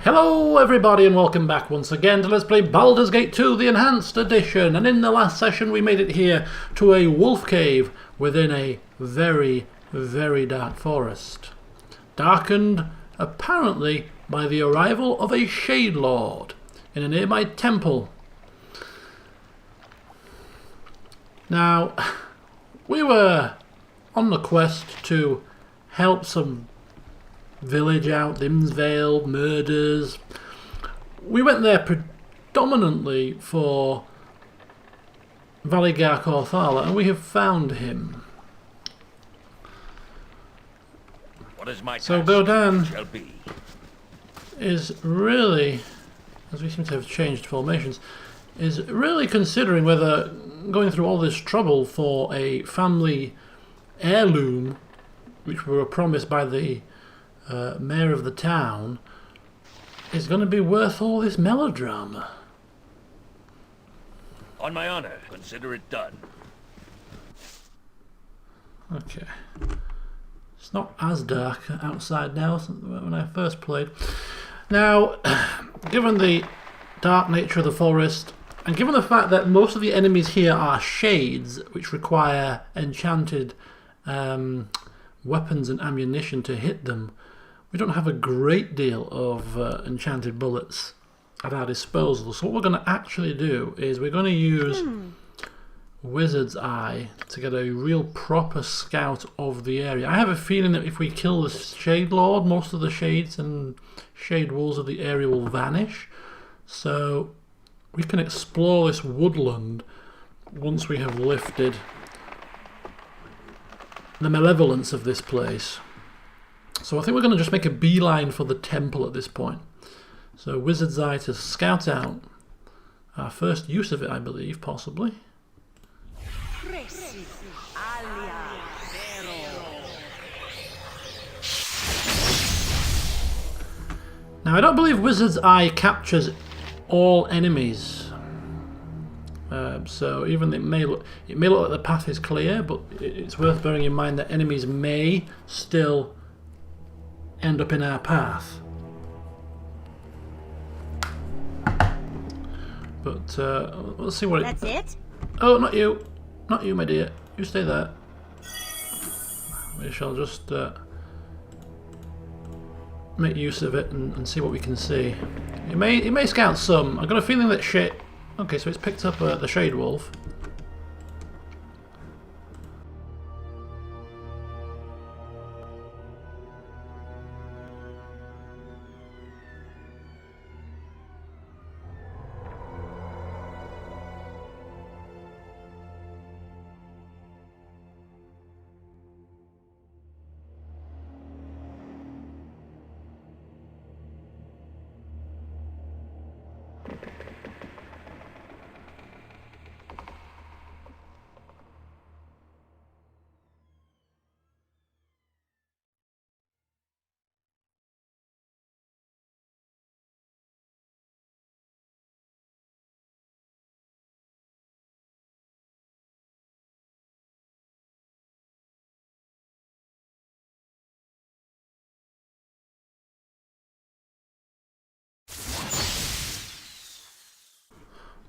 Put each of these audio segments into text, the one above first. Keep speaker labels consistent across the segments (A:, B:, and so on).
A: Hello everybody and welcome back once again to Let's Play Baldur's Gate 2, the Enhanced Edition. And in the last session we made it here to a wolf cave within a very, very dark forest. Darkened, apparently, by the arrival of a Shade Lord in a nearby temple. Now, we were on the quest to help some village out, Dimsvale, murders. We went there predominantly for Valigar Corthala, and we have found him.
B: What is my
A: so
B: task
A: Godan
B: shall be.
A: Is really, as we seem to have changed formations, is really considering whether going through all this trouble for a family heirloom, which we were promised by the mayor of the town, is going to be worth all this melodrama.
B: On my honor, consider it done.
A: Okay. It's not as dark outside now as when I first played. Now, given the dark nature of the forest, and given the fact that most of the enemies here are shades, which require enchanted weapons and ammunition to hit them, we don't have a great deal of enchanted bullets at our disposal. So what we're going to actually do is we're going to use Wizard's Eye to get a real proper scout of the area. I have a feeling that if we kill the Shade Lord, most of the shades and shade wolves of the area will vanish. So we can explore this woodland once we have lifted the malevolence of this place. So I think we're going to just make a beeline for the temple at this point. So Wizard's Eye to scout out our first use of it, I believe, possibly. Now I don't believe Wizard's Eye captures all enemies. So even it may look like the path is clear, but it's worth bearing in mind that enemies may still end up in our path. But let's see what
C: That's it?
A: Oh, not you. Not you, my dear. You stay there. We shall just make use of it and see what we can see. It may scout some. I've got a feeling that shit. Okay, so it's picked up the Shade Wolf.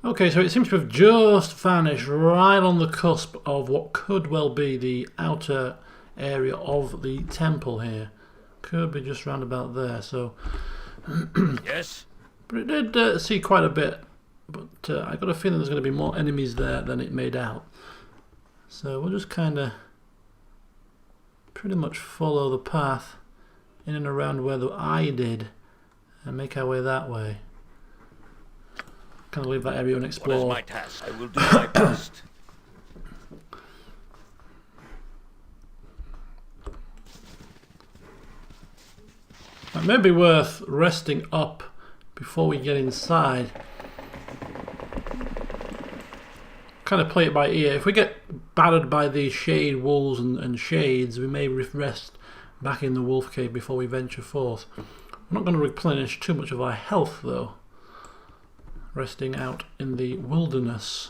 A: Okay, so it seems to have just vanished right on the cusp of what could well be the outer area of the temple here. Could be just round about there, so...
B: Yes?
A: But it did see quite a bit, but I got a feeling there's going to be more enemies there than it made out. So we'll just kind of pretty much follow the path in and around where the eye did and make our way that way. Kind of leave that area unexplored.
B: What is my task? I will do my best.
A: It may be worth resting up before we get inside. Kind of play it by ear. If we get battered by these shade wolves and shades, we may rest back in the wolf cave before we venture forth. We're not going to replenish too much of our health though. Resting out in the wilderness.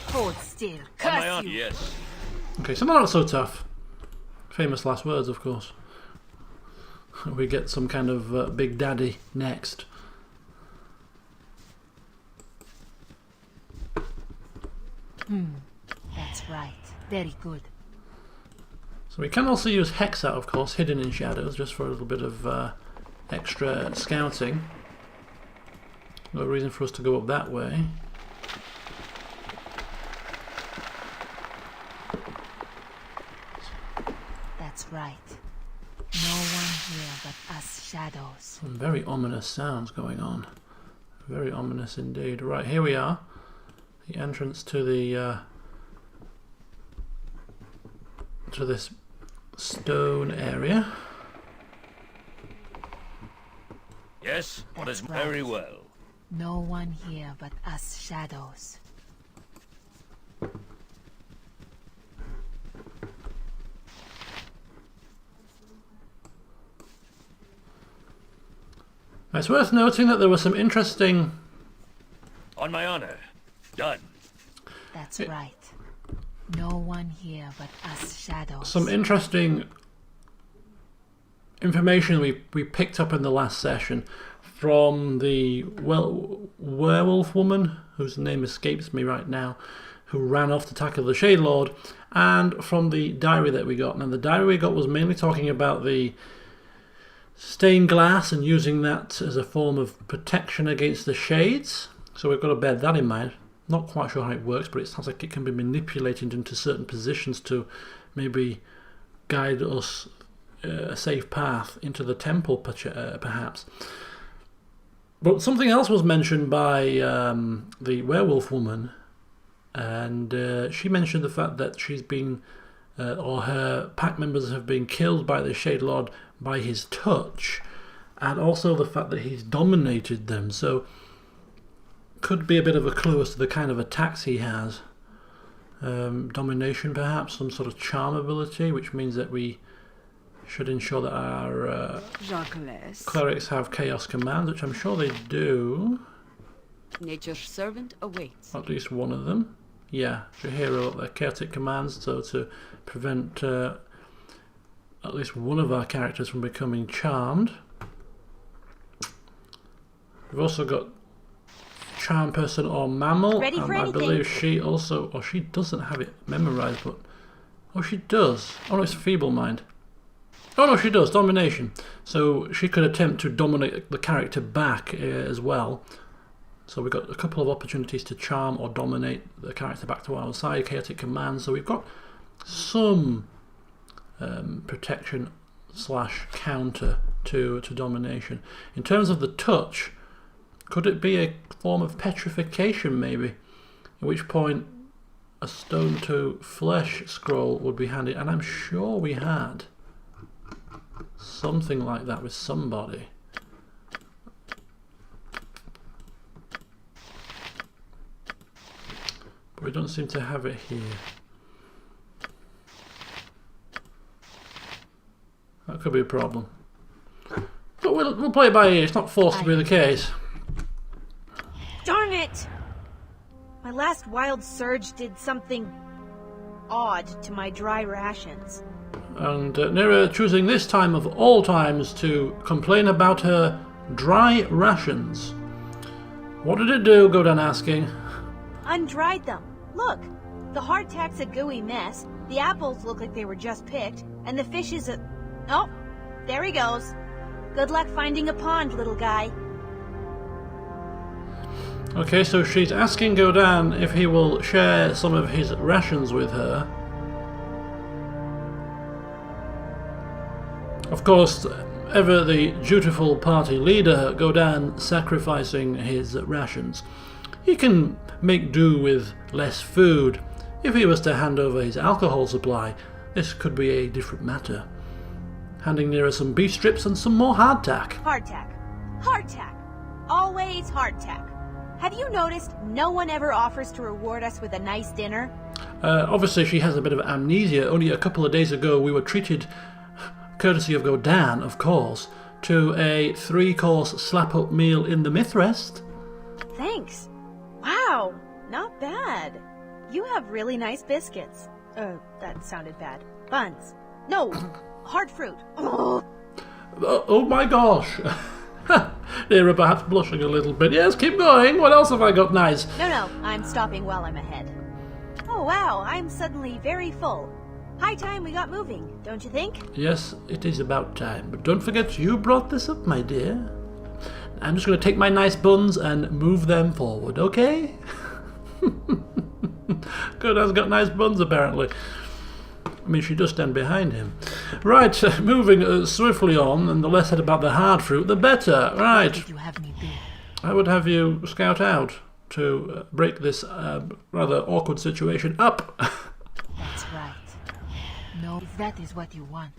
C: Hold still.
B: On my
C: Curse
B: honor,
C: you.
B: yes.
A: Okay, so not so tough. Famous last words, of course. We get some kind of Big Daddy next.
C: That's right. Very good.
A: So we can also use Hex out, of course, hidden in shadows, just for a little bit of extra scouting. No reason for us to go up that way.
C: That's right. No one here but us shadows.
A: Some very ominous sounds going on. Very ominous indeed. Right, here we are. The entrance to the to this stone area.
B: Yes, what is
C: That's right.
B: very well.
C: No one here but us shadows.
A: It's worth noting that there were some interesting...
B: On my honor. Done.
C: That's right. No one here but us shadows.
A: Some interesting information we picked up in the last session from the werewolf woman, whose name escapes me right now, who ran off to tackle the Shade Lord, and from the diary that we got. Now the diary we got was mainly talking about the stained glass and using that as a form of protection against the shades. So we've got to bear that in mind. Not quite sure how it works, but it sounds like it can be manipulated into certain positions to maybe guide us a safe path into the temple, perhaps. But something else was mentioned by the werewolf woman, and she mentioned the fact that she's been, or her pack members have been killed by the Shade Lord by his touch, and also the fact that he's dominated them. So could be a bit of a clue as to the kind of attacks he has. Domination, perhaps, some sort of charm ability, which means that we should ensure that our clerics have chaos commands, which I'm sure they do.
D: Nature's servant awaits.
A: At least one of them. Yeah, your hero, their chaotic commands, so to prevent at least one of our characters from becoming charmed. We've also got charm person or mammal,
E: Ready for
A: and I
E: anything.
A: believe she also, or she doesn't have it memorized, but oh, she does. Oh no, it's feeble mind. Oh no, she does, domination. So she could attempt to dominate the character back as well. So we've got a couple of opportunities to charm or dominate the character back to our side, chaotic commands. So we've got some protection / counter to domination. In terms of the touch, could it be a form of petrification maybe? At which point a stone to flesh scroll would be handy, and I'm sure we had something like that with somebody. But we don't seem to have it here. That could be a problem. But we'll play it by ear. It's not forced to be the case.
E: Darn it! My last wild surge did something odd to my dry rations.
A: And Nira choosing this time of all times to complain about her dry rations. What did it do, Godan asking?
E: Undried them. Look, the hardtack's a gooey mess, the apples look like they were just picked, and the fish is a... Oh, there he goes. Good luck finding a pond, little guy.
A: Okay, so she's asking Godan if he will share some of his rations with her. Of course, ever the dutiful party leader, Godan sacrificing his rations. He can make do with less food. If he was to hand over his alcohol supply, this could be a different matter. Handing Nira some beef strips and some more hardtack.
E: Hardtack. Hardtack. Always hardtack. Have you noticed no one ever offers to reward us with a nice dinner?
A: Obviously she has a bit of amnesia. Only a couple of days ago we were treated, courtesy of Godan of course, to a 3-course slap-up meal in the Mithrest.
E: Thanks. Wow, not bad. You have really nice biscuits. That sounded bad. Buns. No, hard fruit. Oh.
A: Oh my gosh. Nera perhaps blushing a little bit. Yes, keep going. What else have I got nice?
E: No, I'm stopping while I'm ahead. Oh wow, I'm suddenly very full. High time we got moving, don't you think?
A: Yes, it is about time. But don't forget, you brought this up, my dear. I'm just going to take my nice buns and move them forward, okay? Godan's got nice buns, apparently. I mean, she does stand behind him. Right, moving swiftly on, and the less said about the hard fruit, the better. Right.
C: Did you have me do?
A: I would have you scout out to break this rather awkward situation up.
C: That's right. No, if that is what you want.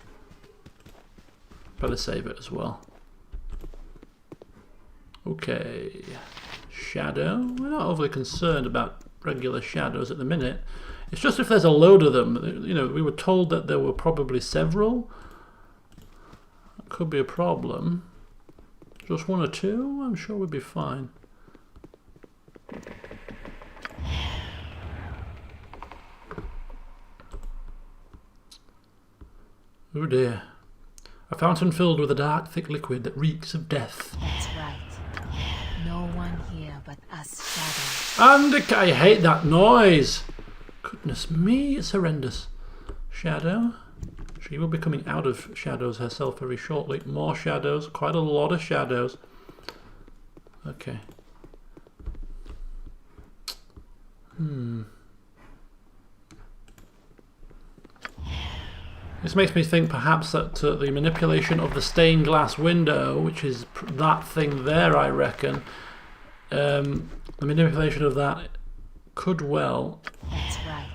A: Better save it as well. Okay. Shadow. We're not overly concerned about regular shadows at the minute. It's just if there's a load of them. You know, we were told that there were probably several. That could be a problem. Just one or two? I'm sure we'd be fine. Oh dear. A fountain filled with a dark, thick liquid that reeks of death.
C: That's right. No one here but us shadows.
A: And I hate that noise. Goodness me, it's horrendous. Shadow. She will be coming out of shadows herself very shortly. More shadows. Quite a lot of shadows. Okay. This makes me think perhaps that the manipulation of the stained glass window, which is that thing there, I reckon, the manipulation of that could well...
C: That's right.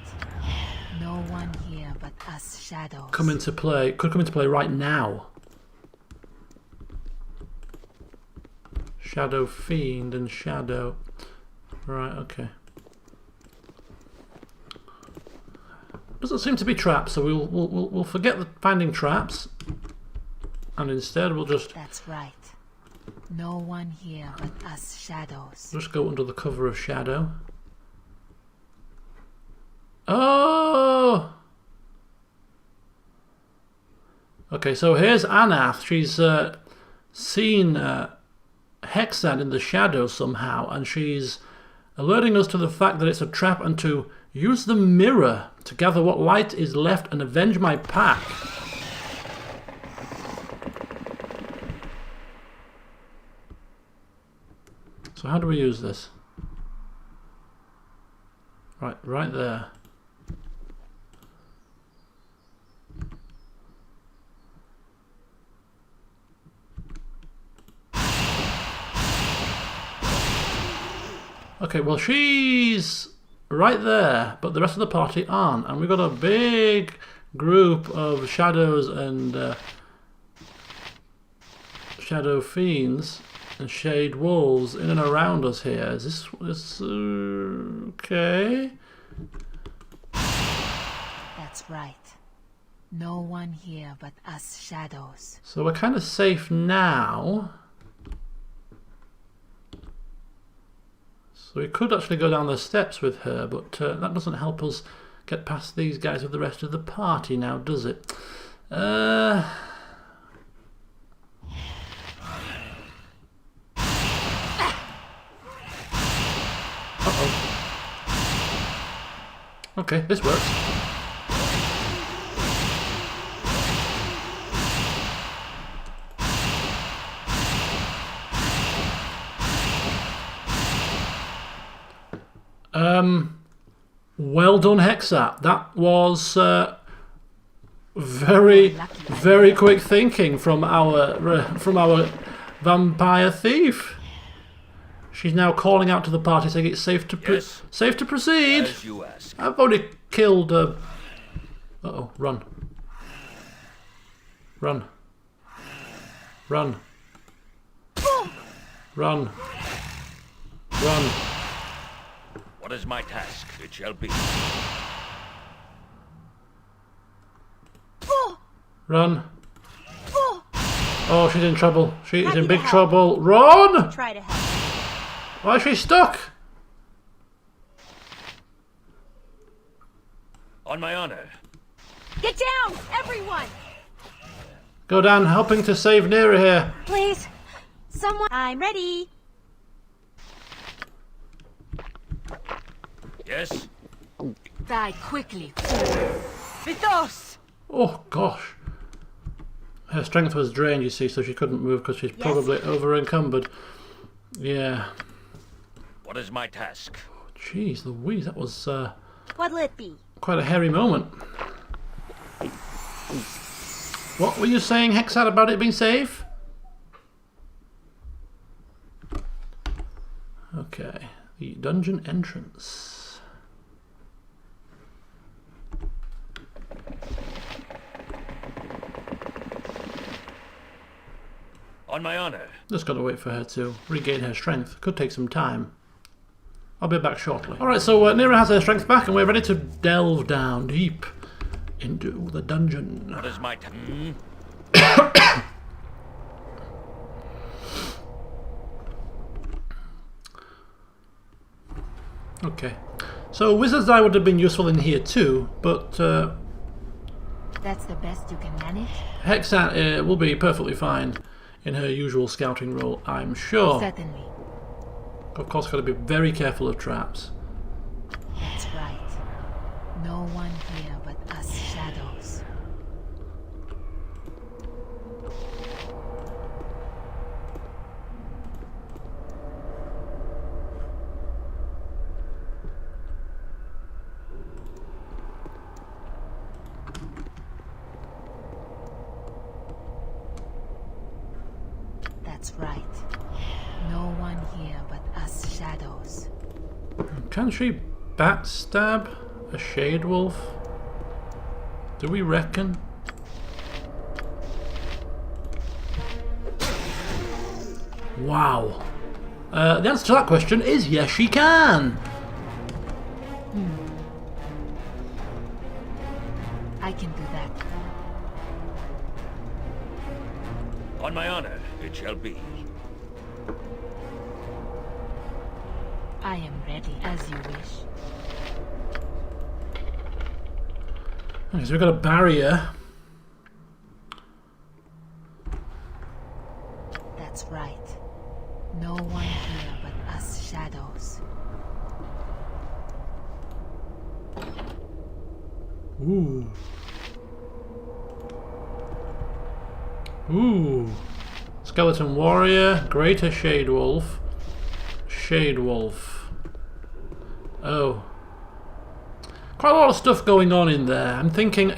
C: No one here but us shadows.
A: Come into play. Could come into play right now. Shadow Fiend and Shadow... Right, okay. Doesn't seem to be traps, so we'll forget the finding traps, and instead we'll just...
C: That's right. No one here but us shadows.
A: Just go under the cover of shadow. Oh! Okay, so here's Anath. She's seen Hexad in the shadows somehow, and she's alerting us to the fact that it's a trap and to use the mirror to gather what light is left and avenge my pack. So how do we use this? Right there. Okay, well she's right there, but the rest of the party aren't, and we've got a big group of shadows and shadow fiends and shade wolves in and around us here. Is this okay?
C: That's right. No one here but us shadows.
A: So we're kind of safe now. So we could actually go down the steps with her, but that doesn't help us get past these guys with the rest of the party now, does it? Uh-oh. Okay, this works. Well done, Hexa. That was very quick thinking from our vampire thief. She's now calling out to the party saying it's safe to safe to proceed.
B: As you ask.
A: I've already killed. Uh-oh, run. Run. Run. Run. Run.
B: What is my task? It shall be.
A: Run. Oh, she's in trouble. She is in big trouble. Run!
E: Try to help.
A: Why is she stuck?
B: On On my honor.
E: Get down, everyone!
A: Godan, helping to save Nera here.
E: Please, someone. I'm ready.
B: Yes?
C: Die quickly.
D: Vitos!
A: Oh gosh. Her strength was drained, you see, so she couldn't move because she's probably over encumbered. Yeah.
B: What is my task?
A: Jeez Louise, that was
E: What'll it be?
A: quite a hairy moment. What were you saying, Hexad, about it being safe? Okay, the dungeon entrance.
B: On my honor.
A: Just gotta wait for her to regain her strength. Could take some time. I'll be back shortly. Alright, so Nera has her strength back and we're ready to delve down deep into the dungeon.
B: What is my task?
A: Okay. So Wizard's Eye would have been useful in here too, but
C: That's the best you can manage?
A: Hexat will be perfectly fine in her usual scouting role, I'm sure.
C: Certainly.
A: Of course, got to be very careful of traps.
C: That's right. No one here but us shadows. That's right. No one here but us shadows.
A: Can she backstab a Shade Wolf? Do we reckon? Wow. The answer to that question is yes, she can.
C: I can do that.
B: On my honor, it shall be.
C: I am ready as you wish.
A: Okay, so we've got a barrier.
C: That's right. No one here but us shadows.
A: Ooh. Ooh. Skeleton Warrior, Greater Shade Wolf. Shade Wolf. Oh. Quite a lot of stuff going on in there. I'm thinking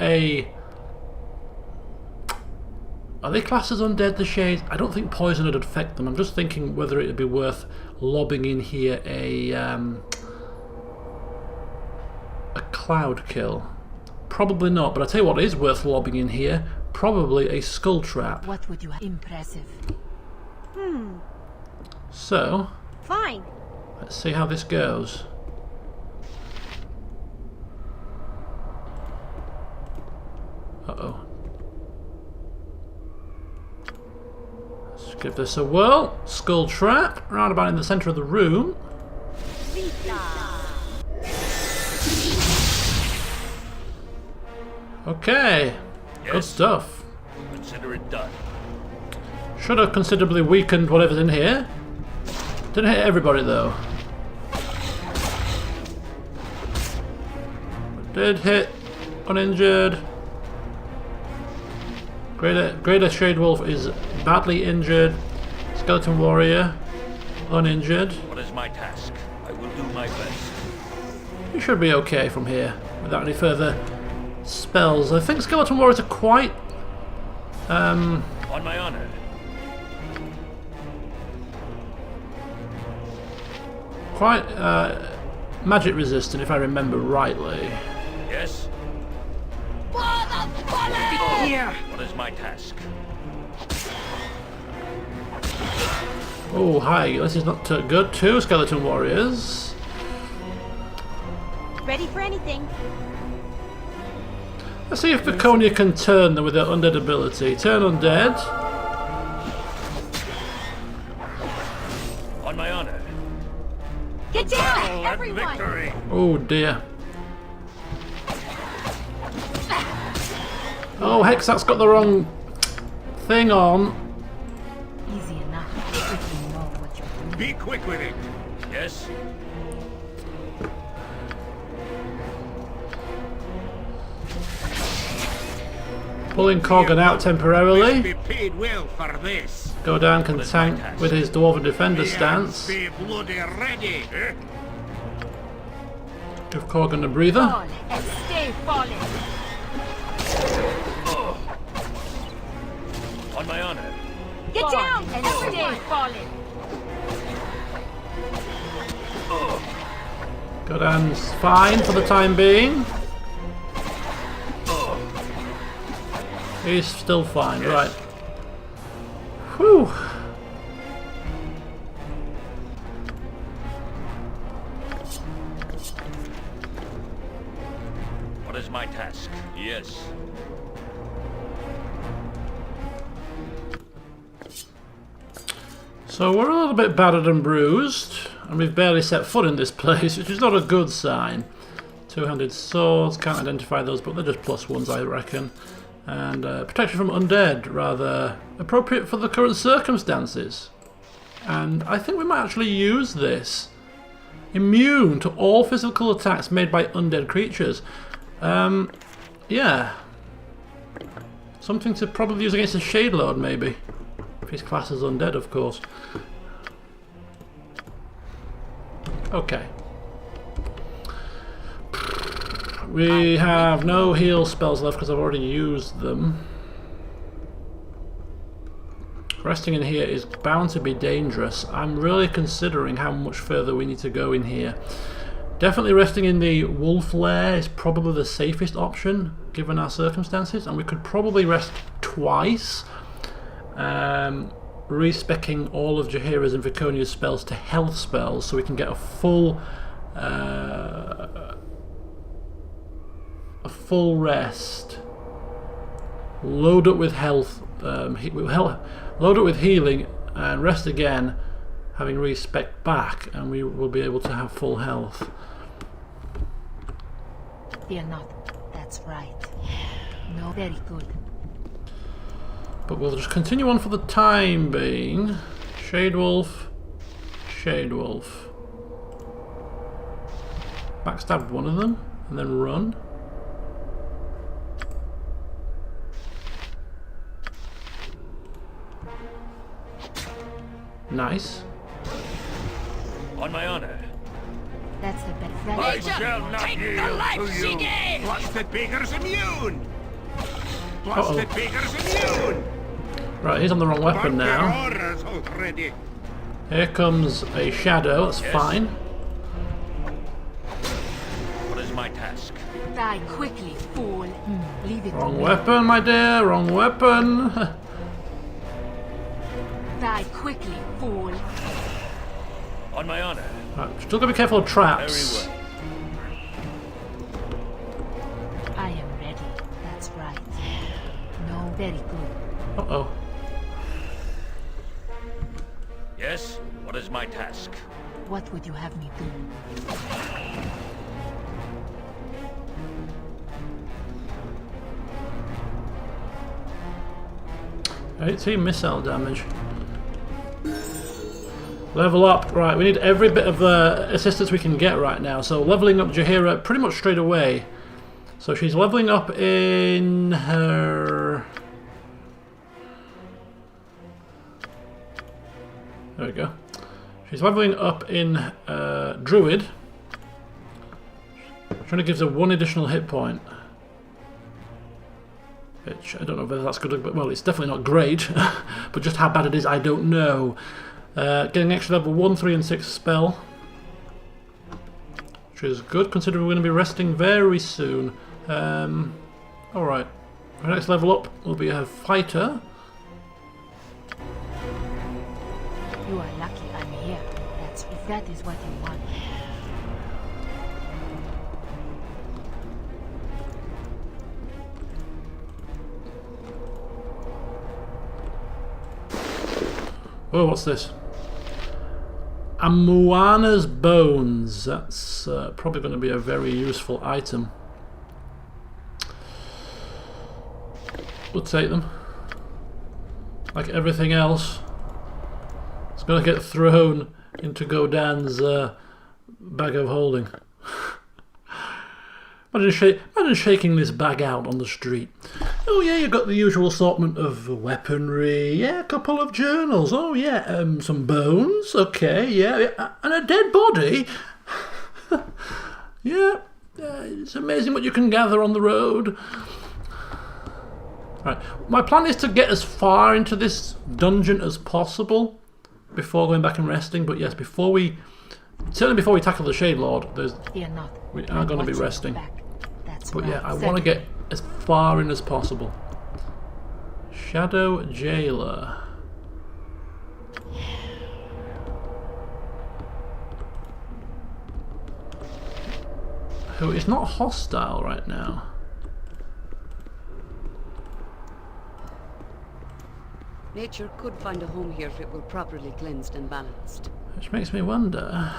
A: are they classed as undead, the Shades? I don't think poison would affect them. I'm just thinking whether it would be worth lobbing in here a cloud kill. Probably not, but I tell you what is worth lobbing in here. Probably a skull trap.
C: What would you have? Impressive.
A: So,
E: Fine.
A: let's see how this goes. Uh-oh. Let's give this a whirl. Skull trap, round about in the centre of the room. Okay, good
B: Yes.
A: stuff.
B: Consider it done.
A: Should have considerably weakened whatever's in here. Didn't hit everybody though. Did hit uninjured. Greater Shade Wolf is badly injured. Skeleton Warrior uninjured.
B: What is my task? I will do my best.
A: You should be okay from here without any further spells. I think Skeleton Warriors are quite
B: On my honor.
A: magic resistant if I remember rightly.
B: Yes?
D: Here!
B: What is my task?
A: Oh hi, this is not good. 2 Skeleton Warriors.
E: Ready for anything.
A: Let's see if Baconia can turn them with her undead ability. Turn undead.
B: On my honor.
E: Get down,
B: And
E: everyone!
B: victory!
A: Oh dear. Oh, Hex, that's got the wrong thing on.
C: Easy enough if you know what you're doing.
B: Be quick with it. Yes.
A: Pulling Corgan out temporarily.
B: Be paid well for this.
A: Godan can tank with his Dwarven Defender stance.
B: Be bloody ready.
A: Give Corgan a breather.
C: Fall and stay falling.
B: On my honor.
E: Get
C: Fall
E: down!
C: and stay falling.
A: Godan's fine for the time being. He's still fine, right. Whew.
B: What is my task? Yes.
A: So we're a little bit battered and bruised, and we've barely set foot in this place, which is not a good sign. Two-handed swords, can't identify those, but they're just +1s, I reckon. And protection from undead, rather appropriate for the current circumstances. And I think we might actually use this. Immune to all physical attacks made by undead creatures. Yeah. Something to probably use against a Shade Lord, maybe. If he's classed as undead, of course. Okay. We have no heal spells left because I've already used them. Resting in here is bound to be dangerous. I'm really considering how much further we need to go in here. Definitely resting in the wolf lair is probably the safest option given our circumstances, and we could probably rest twice. Respecking all of Jaheira's and Viconia's spells to health spells so we can get a full rest. Load up with health, load up with healing, and rest again, having respec back, and we will be able to have full health.
C: Fear not. That's right. No, very good.
A: But we'll just continue on for the time being. Shade Wolf, Shade Wolf. Backstab one of them, and then run. Nice.
B: On my honor.
C: That's the best.
B: I
C: That's
B: shall not yield to you. Blasted beggar's immune. Blasted beggar's immune.
A: Right, he's on the wrong weapon now.
B: Orders already.
A: Here comes a shadow, that's fine.
B: What is my task?
C: Die quickly, fool. Leave it to
A: Wrong
C: me.
A: weapon, my dear, wrong weapon.
C: Die quickly, fool.
B: On my honor.
A: Right, still gotta be careful of
B: Very
A: traps.
B: well.
C: I am ready. That's right. No, very good.
A: Uh-oh.
B: Yes. What is my task?
C: What would you have me do?
A: 18 missile damage. Level up. Right, we need every bit of assistance we can get right now. So leveling up Jaheira pretty much straight away. So she's leveling up in her... There we go. She's leveling up in Druid. Which only gives her 1 additional hit point. Which I don't know whether that's good, but well, it's definitely not great. But just how bad it is, I don't know. Getting extra level 1, 3, and 6 spell, which is good considering we're going to be resting very soon. Alright, our next level up will be a fighter.
C: You are lucky I'm here. That's if that is what you want.
A: Oh, what's this? Amuana's bones. That's probably going to be a very useful item. We'll take them. Like everything else, it's going to get thrown into Godan's bag of holding. Imagine shaking this bag out on the street. Oh yeah, you've got the usual assortment of weaponry. Yeah, a couple of journals. Oh yeah, some bones. Okay, yeah, and a dead body. Yeah, it's amazing what you can gather on the road. Right, my plan is to get as far into this dungeon as possible before going back and resting. But yes, certainly before we tackle the Shade Lord, we are going to be resting. But yeah, I want to get as far in as possible. Shadow Jailer. Who is not hostile right now.
F: Nature could find a home here if it were properly cleansed and balanced.
A: Which makes me wonder.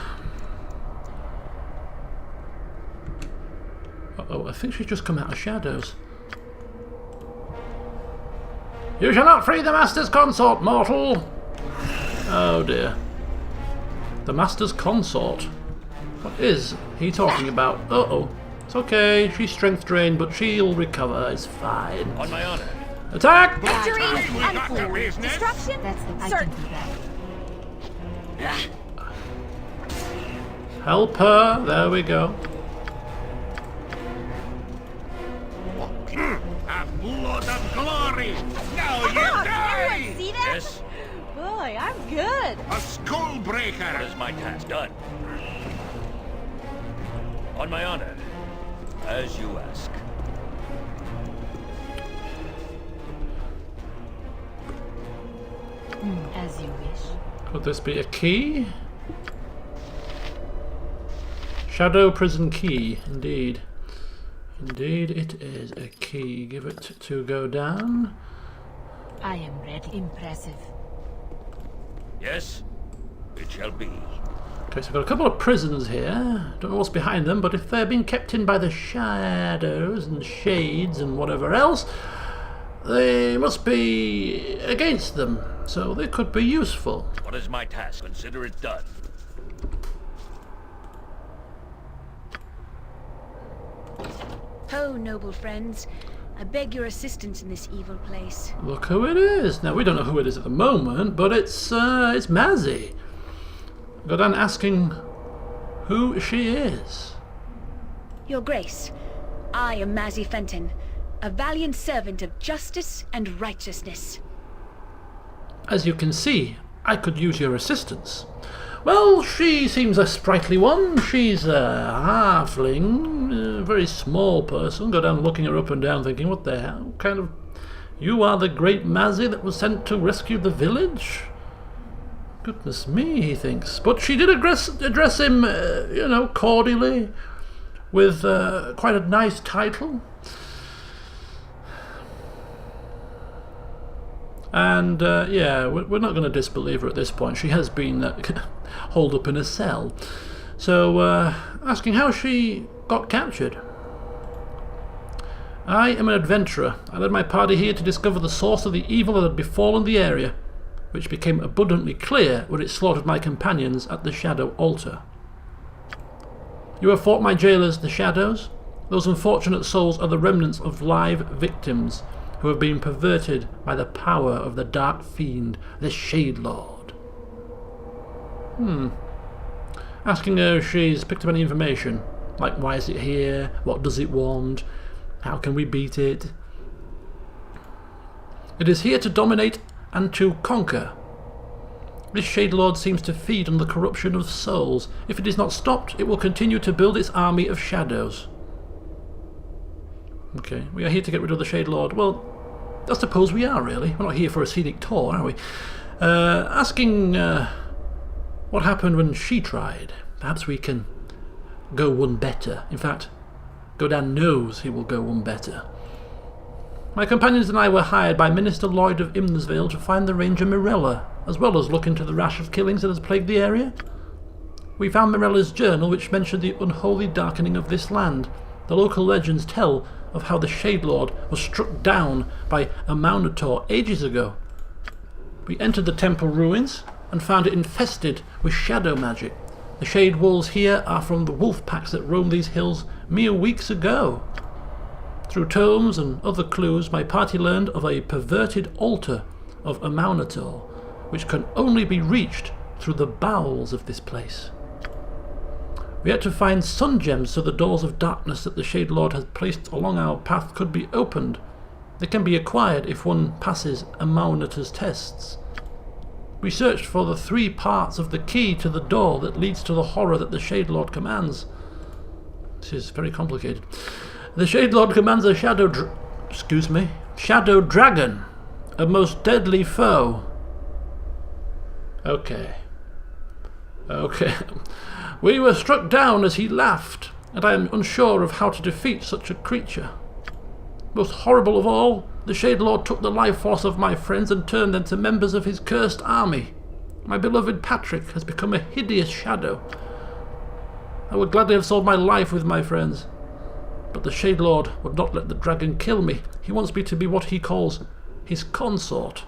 A: Uh-oh, I think she's just come out of shadows. You shall not free the Master's consort, mortal! Oh dear. The Master's consort? What is he talking about? Uh-oh. It's okay, she's strength drained, but she'll recover, it's fine.
B: On my honor.
A: Attack!
E: Victory
B: We got the
E: unfold.
B: business.
E: Destruction
C: That's the I
E: certain.
C: can do that.
A: Help her, there we go.
B: A blood of glory. Now you
E: Did
B: die.
E: everyone see that?
B: Yes.
E: Boy, I'm good.
B: A skull breaker.
G: What is my task done? On my honor, as you ask.
C: As you wish.
A: Could this be a key? Shadow prison key, indeed. Indeed it is a key. Give it to Godan.
C: I am ready. Impressive.
G: Yes, it shall be.
A: Okay, so we've got a couple of prisons here. Don't know what's behind them, but if they're being kept in by the shadows and shades and whatever else, they must be against them, so they could be useful.
G: What is my task? Consider it done.
H: Ho, noble friends. I beg your assistance in this evil place.
A: Look who it is. Now, we don't know who it is at the moment, but it's Mazzy. Godan asking who she is.
H: Your Grace, I am Mazzy Fenton, a valiant servant of justice and righteousness.
A: As you can see, I could use your assistance. Well, she seems a sprightly one. She's a halfling, a very small person. Godan looking her up and down thinking, what the hell kind of... You are the great Mazzy that was sent to rescue the village? Goodness me, he thinks. But she did address him, cordially, with quite a nice title. And, yeah, we're not going to disbelieve her at this point. She has been holed up in a cell. So, asking how she got captured. I am an adventurer. I led my party here to discover the source of the evil that had befallen the area, which became abundantly clear when it slaughtered my companions at the Shadow Altar. You have fought my jailers, the Shadows. Those unfortunate souls are the remnants of live victims who have been perverted by the power of the Dark Fiend, the Shade Lord. Asking her if she's picked up any information, like why is it here, what does it want, how can we beat it? It is here to dominate and to conquer. This Shade Lord seems to feed on the corruption of souls. If it is not stopped, it will continue to build its army of shadows. Okay, we are here to get rid of the Shade Lord. Well, I suppose we are, really. We're not here for a scenic tour, are we? Asking what happened when she tried. Perhaps we can go one better. In fact, Godan knows he will go one better. My companions and I were hired by Minister Lloyd of Imnersvale to find the Ranger Mirella, as well as look into the rash of killings that has plagued the area. We found Mirella's journal, which mentioned the unholy darkening of this land. The local legends tell of how the Shade Lord was struck down by a Maunator ages ago. We entered the temple ruins and found it infested with shadow magic. The shade walls here are from the wolf packs that roamed these hills mere weeks ago. Through tomes and other clues, my party learned of a perverted altar of a Maunator, which can only be reached through the bowels of this place. We had to find sun gems so the doors of darkness that the Shade Lord has placed along our path could be opened. They can be acquired if one passes a Maunator's tests. We searched for the 3 parts of the key to the door that leads to the horror that the Shade Lord commands. This is very complicated. The Shade Lord commands a shadow dragon, a most deadly foe. Okay. We were struck down as he laughed, and I am unsure of how to defeat such a creature. Most horrible of all, the Shade Lord took the life force of my friends and turned them to members of his cursed army. My beloved Patrick has become a hideous shadow. I would gladly have sold my life with my friends, but the Shade Lord would not let the dragon kill me. He wants me to be what he calls his consort.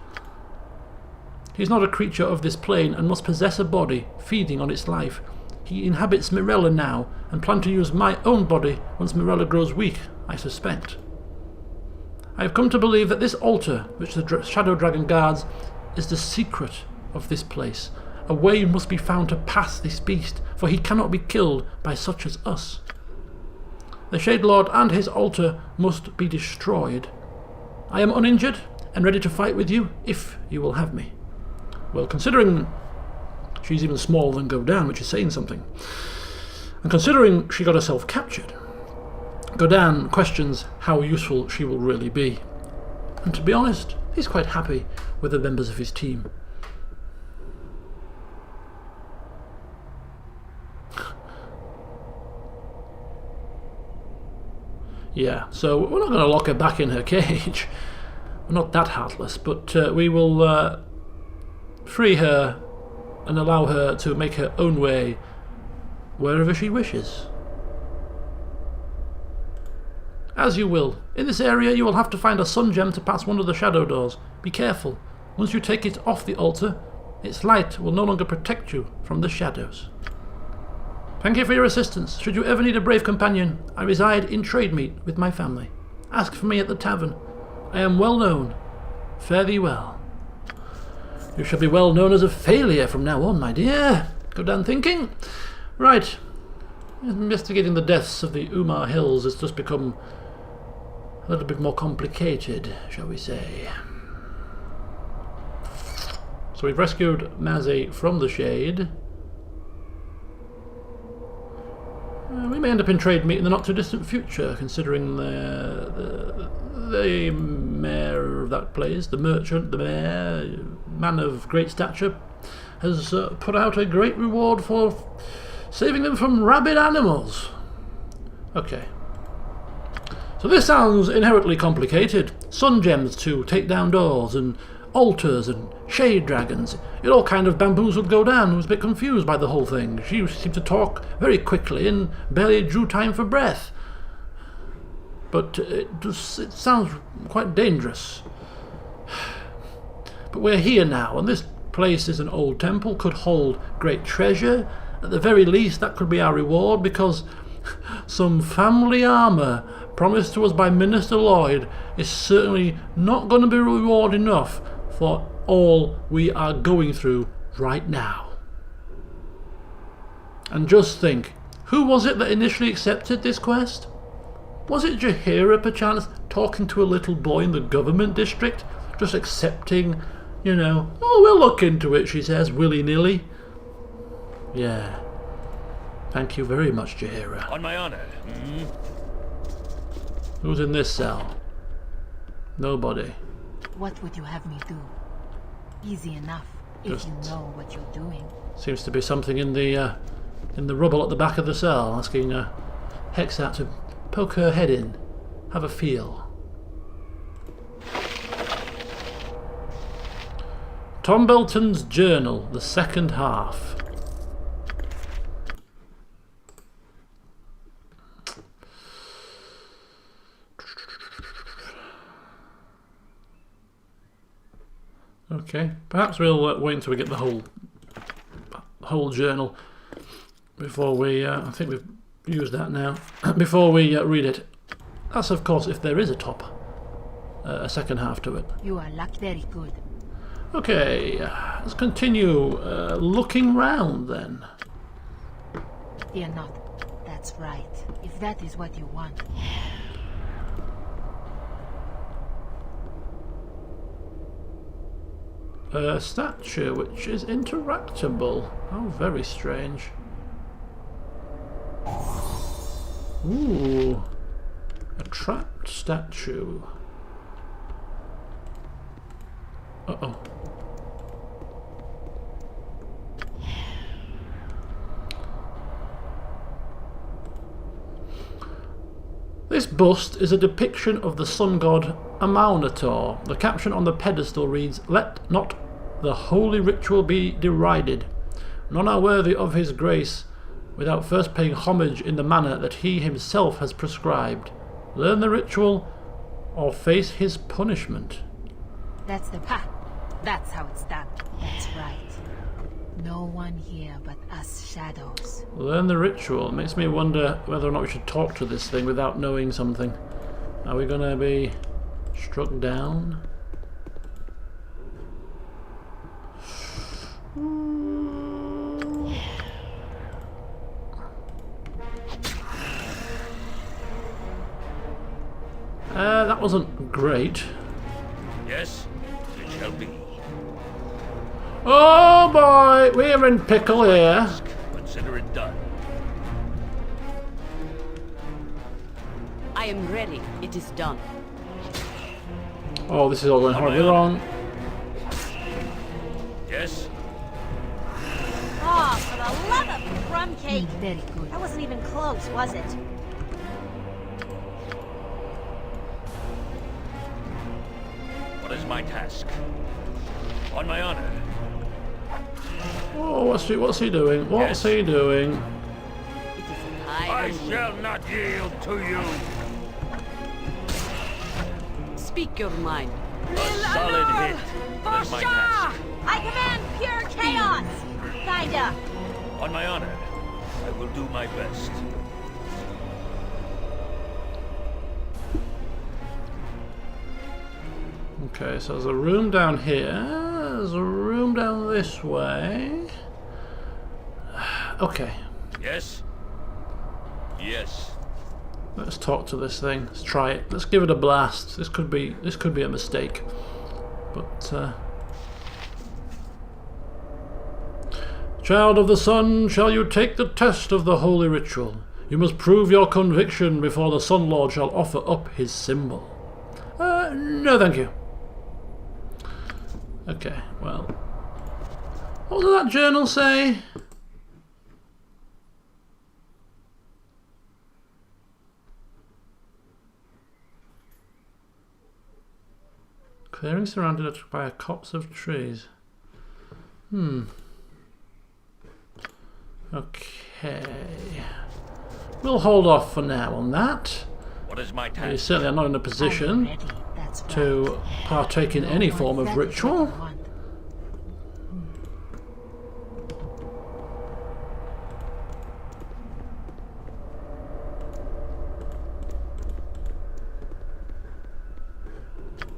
A: He is not a creature of this plane and must possess a body feeding on its life. He inhabits Mirella now and plans to use my own body once Mirella grows weak, I suspect. I have come to believe that this altar, which the Shadow Dragon guards, is the secret of this place. A way must be found to pass this beast, for he cannot be killed by such as us. The Shade Lord and his altar must be destroyed. I am uninjured and ready to fight with you, if you will have me. Well, considering she's even smaller than Godan, which is saying something, and considering she got herself captured, Godan questions how useful she will really be. And to be honest, he's quite happy with the members of his team. Yeah, so we're not going to lock her back in her cage. We're not that heartless, but we will free her and allow her to make her own way wherever she wishes. As you will. In this area you will have to find a sun gem to pass one of the shadow doors. Be careful. Once you take it off the altar, its light will no longer protect you from the shadows. Thank you for your assistance. Should you ever need a brave companion, I reside in Trademeet with my family. Ask for me at the tavern. I am well known. Fare thee well. You shall be well known as a failure from now on, my dear. Godan thinking. Right. Investigating the deaths of the Umar Hills has just become a little bit more complicated, shall we say. So we've rescued Mazzy from the Shade. We may end up in Trademeet in the not too distant future, considering the mayor of that place, the merchant, the mayor, man of great stature, has put out a great reward for saving them from rabid animals. Okay. So this sounds inherently complicated. Sun gems to take down doors, and altars, and shade dragons. It all kind of bamboozled Godan, who was a bit confused by the whole thing. She seemed to talk very quickly and barely drew time for breath. But it sounds quite dangerous. But we're here now, and this place is an old temple, could hold great treasure. At the very least, that could be our reward, because some family armour promised to us by Minister Lloyd is certainly not going to be reward enough for all we are going through right now. And just think, who was it that initially accepted this quest? Was it Jaheira, perchance, talking to a little boy in the government district? Just accepting, you know, oh, we'll look into it, she says, willy-nilly. Yeah. Thank you very much, Jaheira.
G: On my honor.
A: Who's in this cell? Nobody.
C: What would you have me do? Easy enough, if you know what you're doing.
A: Seems to be something in the rubble at the back of the cell, asking Hexat to poke her head in, have a feel. Tom Belton's journal, the second half. Okay, perhaps we'll wait until we get the whole journal before we. I think we've used that now. Before we read it. That's of course if there is a second half to it.
C: You are lucky. Very good.
A: Okay, let's continue looking round then.
C: Fear not. That's right. If that is what you want.
A: A statue which is interactable. Oh, very strange. Ooh, a trapped statue. Uh-oh. This bust is a depiction of the sun god Amaunator. The caption on the pedestal reads, "Let not the holy ritual be derided. None are worthy of his grace without first paying homage in the manner that he himself has prescribed. Learn the ritual or face his punishment."
C: That's the path. That's how it's done. That's right. No one here but us shadows.
A: Learn the ritual. It makes me wonder whether or not we should talk to this thing without knowing something. Are we going to be struck down? That wasn't great.
G: Yes, it shall be.
A: Oh boy, we're in pickle here.
G: Consider it done.
F: I am ready. It is done.
A: Oh, this is all going horribly wrong.
G: Yes?
E: Oh, for the love of crumb cake!
C: Very good.
E: That wasn't even close, was it?
G: What is my task? On my honor.
A: Oh, what's he doing? What's he doing?
F: It is high
B: I
F: and
B: shall not yield to you.
F: Speak your mind.
G: A solid hit. That is my task.
E: I command pure chaos! Kinda.
G: On my honor, I will do my best.
A: Okay, so there's a room down here. There's a room down this way. Okay,
G: Yes? Yes.
A: let's talk to this thing. Let's try it. Let's give it a blast. This could be a mistake. But Child of the sun, shall you take the test of the holy ritual? You must prove your conviction before the Sun Lord shall offer up his symbol. No thank you. Okay, well. What did that journal say? Clearing surrounded by a copse of trees. Okay. We'll hold off for now on that.
G: What is my
A: We
G: task?
A: certainly are not in a position
C: Ready. That's right.
A: to partake in any form of
C: That is what
A: ritual.
C: you want.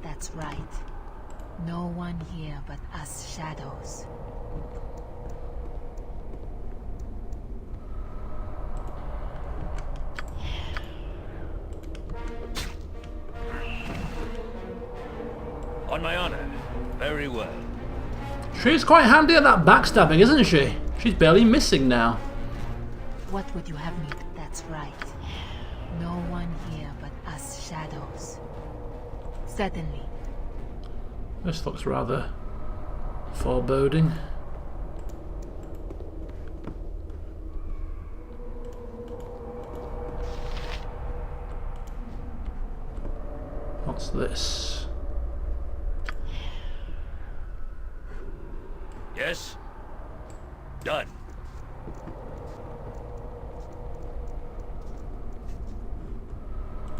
C: That's right. No one here but us shadows.
G: On my honor. Very well.
A: She's quite handy at that backstabbing, isn't she? She's barely missing now.
C: What would you have me? That's right. No one here but us shadows. Certainly.
A: This looks rather foreboding. What's this?
G: Yes? Done.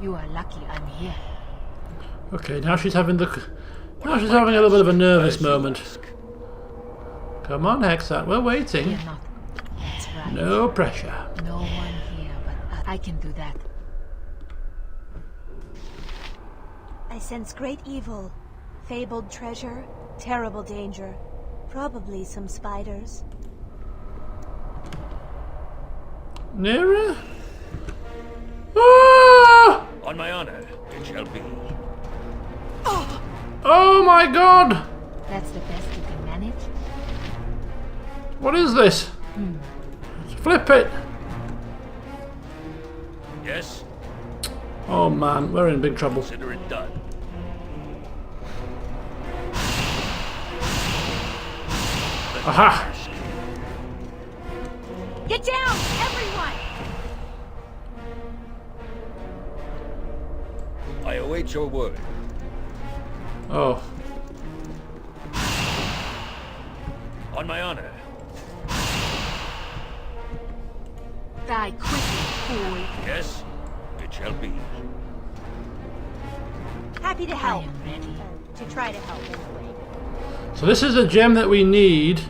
C: You are lucky I'm here.
A: Okay, now she's having the Oh, she's having a little bit of a nervous moment. Come on, Hexat, we're waiting.
C: You're not. That's right.
A: No pressure.
C: No one here but I can do that.
E: I sense great evil, fabled treasure, terrible danger. Probably some spiders.
A: Nearer? Ah!
G: On my honor, it shall be.
A: Oh my god!
C: That's the best you can manage?
A: What is this? Flip it!
G: Yes,
A: Oh man, we're in big trouble.
G: consider it done.
A: Aha!
E: Get down, everyone!
G: I await your word.
A: Oh.
G: On my honor.
C: Die quickly, fool.
G: Yes, it shall be.
E: Happy to
C: I
E: help.
C: am ready.
E: To try to help anyway.
A: So this is a gem that we need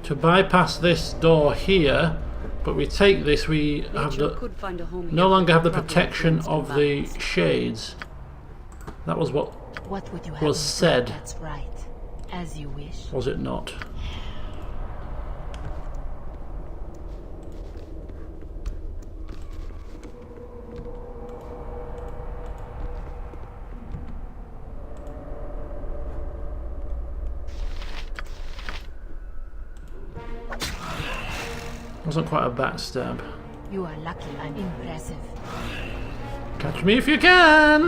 A: to bypass this door here, but we take this, we have
F: Nature
A: the,
F: could find a home here
A: no
F: if
A: longer
F: it
A: have the
F: were properly
A: protection
F: cleansed and
A: of the
F: balanced.
A: shades. That was what
C: What would you have
A: was
C: me do?
A: said.
C: That's right. As you wish.
A: Was it not? Wasn't quite a backstab.
C: You are lucky. I'm impressive.
A: Catch me if you can,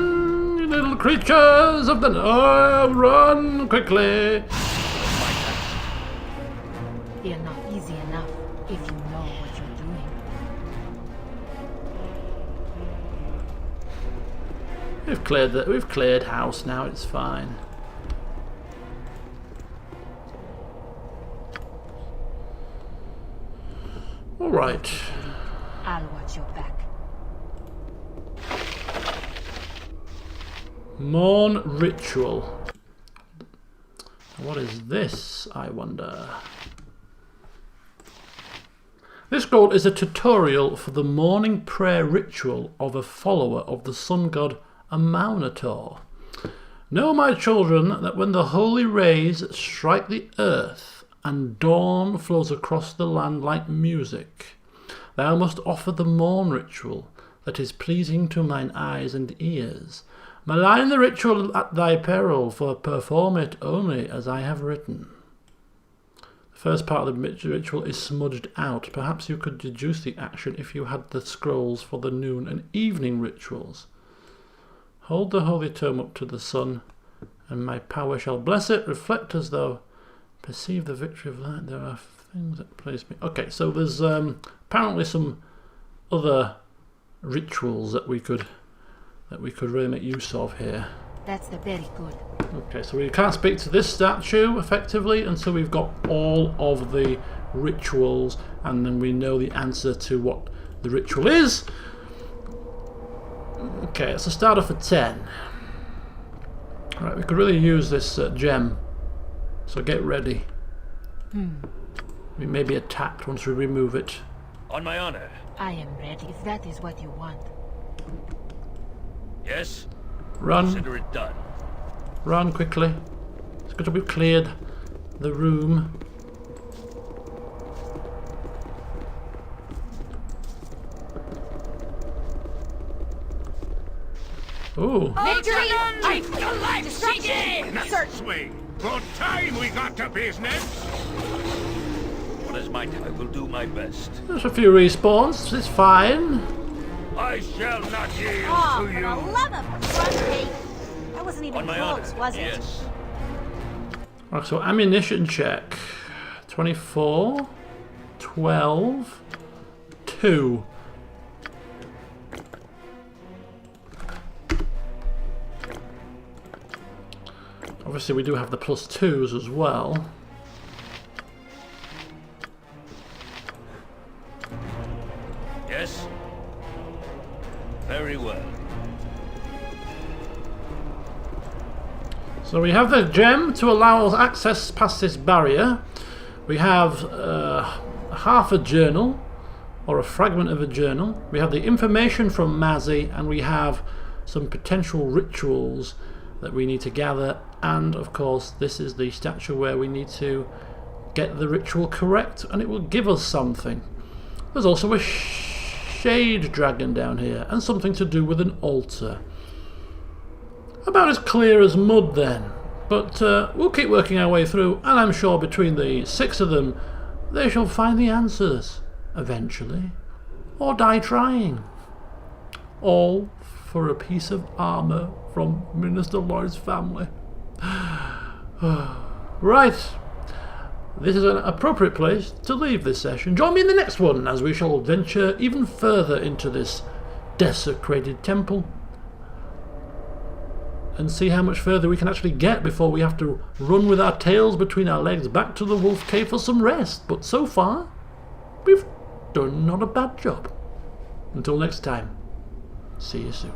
A: you little creatures of the night. Run quickly.
C: They're not easy enough if you know what you're doing.
A: We've cleared house now. It's fine. All right.
C: I'll watch your back.
A: Morn ritual. What is this, I wonder? This scroll is a tutorial for the morning prayer ritual of a follower of the sun god Amaunator. Know, my children, that when the holy rays strike the earth and dawn flows across the land like music, thou must offer the morn ritual that is pleasing to mine eyes and ears. Malign the ritual at thy peril, for perform it only as I have written. The first part of the ritual is smudged out. Perhaps you could deduce the action if you had the scrolls for the noon and evening rituals. Hold the holy tome up to the sun, and my power shall bless it. Reflect as though perceive the victory of light. There are things that please me. Okay, so there's apparently some other rituals that we could really make use of here.
C: That's the very good.
A: Okay, so we can't speak to this statue effectively until we've got all of the rituals, and then we know the answer to what the ritual is. Okay, it's a starter for 10. Right, we could really use this gem, so get ready. We may be attacked once we remove it.
G: On my honor.
C: I am ready, if that is what you want.
G: Yes,
A: Run,
G: consider it done.
A: run quickly. It's good to be cleared the room. Ooh.
B: Search me! Good time we got to business!
G: What is my time? I will do my best.
A: There's a few respawns, it's fine.
G: I shall not yield
E: Oh,
G: to
E: for the
G: you.
E: love of Grundy! That wasn't even
G: On my
E: close,
G: honor.
E: was it?
G: Yes.
A: Right, so ammunition check. 24, 12, 2. Obviously we do have the +2s as well.
G: Yes. Very well.
A: So we have the gem to allow us access past this barrier. We have half a journal, or a fragment of a journal. We have the information from Mazzy, and we have some potential rituals that we need to gather. And of course, this is the statue where we need to get the ritual correct, and it will give us something. There's also a shade dragon down here, and something to do with an altar. About as clear as mud then, but we'll keep working our way through, and I'm sure between the 6 of them they shall find the answers eventually, or die trying, all for a piece of armour from Minister Lloyd's family. Right, this is an appropriate place to leave this session. Join me in the next one as we shall venture even further into this desecrated temple and see how much further we can actually get before we have to run with our tails between our legs back to the wolf cave for some rest. But so far, we've done not a bad job. Until next time, see you soon.